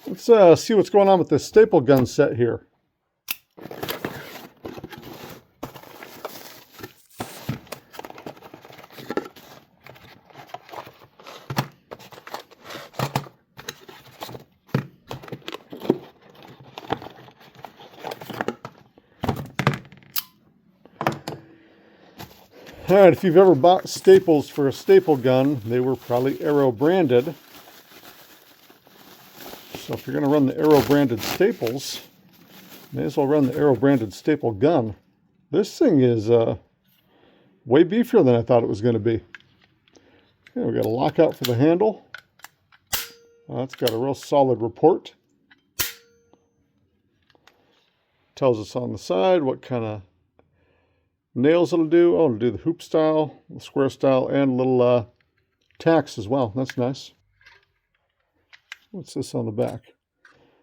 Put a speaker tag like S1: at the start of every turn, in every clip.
S1: Let's see what's going on with this staple gun set here. All right, if you've ever bought staples for a staple gun, they were probably Arrow branded. So if you're going to run the Arrow branded staples, may as well run the Arrow branded staple gun. This thing is way beefier than I thought it was going to be. Okay, we got a lockout for the handle. It's got a real solid report. Tells us on the side what kind of nails it'll do. Oh, it'll do the hoop style, the square style, and a little tacks as well. That's nice. What's this on the back?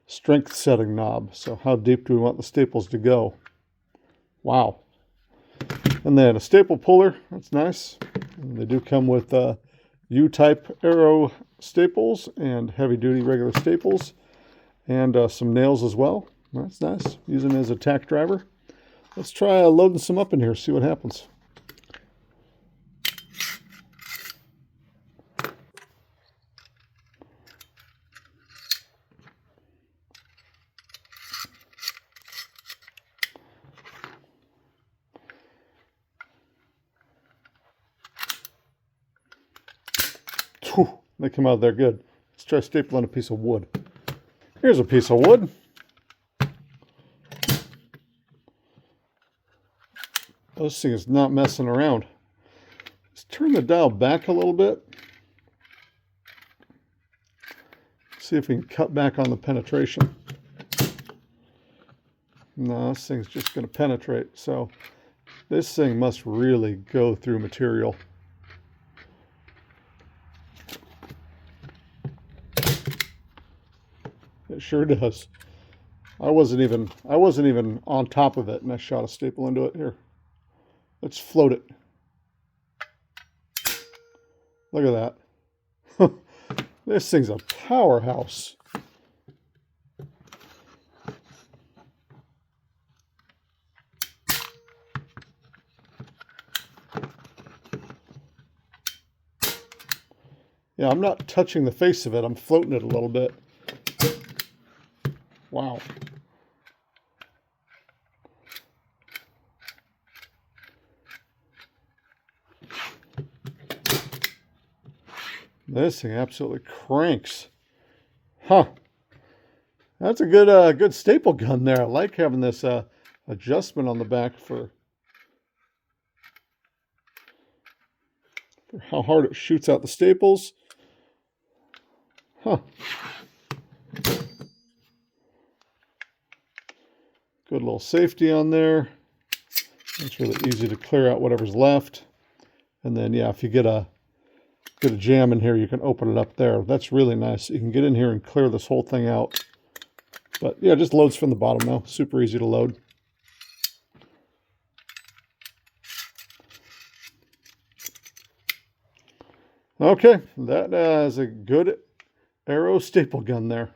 S1: Strength setting knob. So how deep do we want the staples to go? Wow. And then a staple puller. That's nice. And they do come with U-type Arrow staples and heavy-duty regular staples. And some nails as well. That's nice. Using it as a tack driver. Let's try loading some up in here, see what happens. Whew, they come out there good. Let's try stapling a piece of wood. Here's a piece of wood. This thing is not messing around. Let's turn the dial back a little bit. See if we can cut back on the penetration. No, this thing's just going to penetrate. So this thing must really go through material. It sure does. I wasn't even on top of it, and I shot a staple into it. Here, let's float it. Look at that. This thing's a powerhouse. Yeah, I'm not touching the face of it. I'm floating it a little bit. Wow. This thing absolutely cranks. Huh. That's a good staple gun there. I like having this adjustment on the back for how hard it shoots out the staples. Huh. Good little safety on there. It's really easy to clear out whatever's left. And then, yeah, if you get a jam in here, you can open it up there. That's really nice. You can get in here and clear this whole thing out. But yeah, it just loads from the bottom now. Super easy to load. Okay, that is a good Arrow staple gun there.